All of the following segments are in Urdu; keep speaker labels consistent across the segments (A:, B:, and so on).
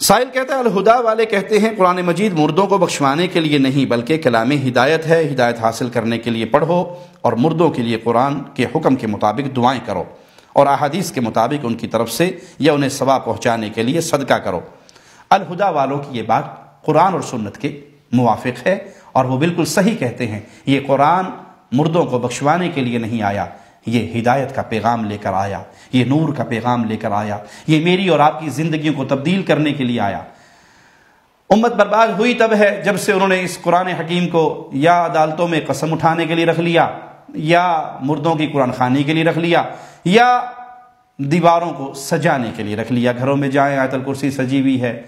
A: سائل کہتا ہے الہدا والے کہتے ہیں قرآن مجید مردوں کو بخشوانے کے لیے نہیں بلکہ کلام ہدایت ہے، ہدایت حاصل کرنے کے لیے پڑھو اور مردوں کے لیے قرآن کے حکم کے مطابق دعائیں کرو اور احادیث کے مطابق ان کی طرف سے یا انہیں ثواب پہنچانے کے لیے صدقہ کرو۔ الہدا والوں کی یہ بات قرآن اور سنت کے موافق ہے اور وہ بالکل صحیح کہتے ہیں۔ یہ قرآن مردوں کو بخشوانے کے لیے نہیں آیا، یہ ہدایت کا پیغام لے کر آیا، یہ نور کا پیغام لے کر آیا، یہ میری اور آپ کی زندگیوں کو تبدیل کرنے کے لیے آیا۔ امت برباد ہوئی تب ہے جب سے انہوں نے اس قرآن حکیم کو یا عدالتوں میں قسم اٹھانے کے لیے رکھ لیا، یا مردوں کی قرآن خوانی کے لیے رکھ لیا، یا دیواروں کو سجانے کے لیے رکھ لیا۔ گھروں میں جائیں آیت الکرسی سجی ہوئی ہے،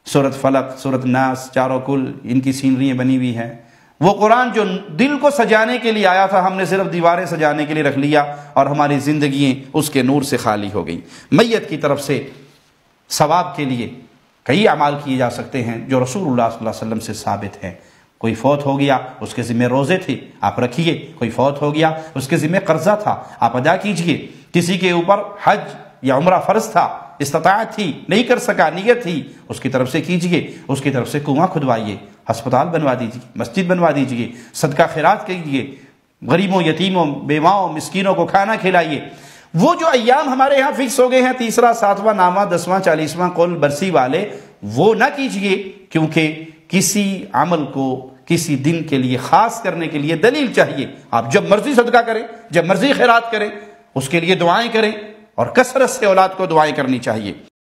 A: سورۃ فلق، سورۃ ناس، چاروں کل ان کی سینریاں بنی ہوئی ہیں۔ وہ قرآن جو دل کو سجانے کے لیے آیا تھا، ہم نے صرف دیواریں سجانے کے لیے رکھ لیا اور ہماری زندگییں اس کے نور سے خالی ہو گئی۔ میت کی طرف سے ثواب کے لیے کئی اعمال کیے جا سکتے ہیں جو رسول اللہ صلی اللہ علیہ وسلم سے ثابت ہیں۔ کوئی فوت ہو گیا، اس کے ذمہ روزے تھے، آپ رکھیے۔ کوئی فوت ہو گیا، اس کے ذمہ قرضہ تھا، آپ ادا کیجئے۔ کسی کے اوپر حج یا عمرہ فرض تھا، استطاعت تھی، نہیں کر سکا، نیت تھی، اس کی طرف سے کیجئے۔ اس کی طرف سے کنواں کھدوائیے، ہسپتال بنوا دیجئے، مسجد بنوا دیجئے، صدقہ خیرات کیجئے، غریبوں، یتیموں، بیواؤں، مسکینوں کو کھانا کھلائیے۔ وہ جو ایام ہمارے ہاں فکس ہو گئے ہیں، 3واں، 7واں، 9واں، 10واں، 40واں قول برسی والے، وہ نہ کیجئے، کیونکہ کسی عمل کو کسی دن کے لیے خاص کرنے کے لیے دلیل چاہیے۔ آپ جب مرضی صدقہ کریں، جب مرضی خیرات کریں، اس کے لیے دعائیں کریں اور کثرت سے اولاد کو دعائیں کرنی چاہیے۔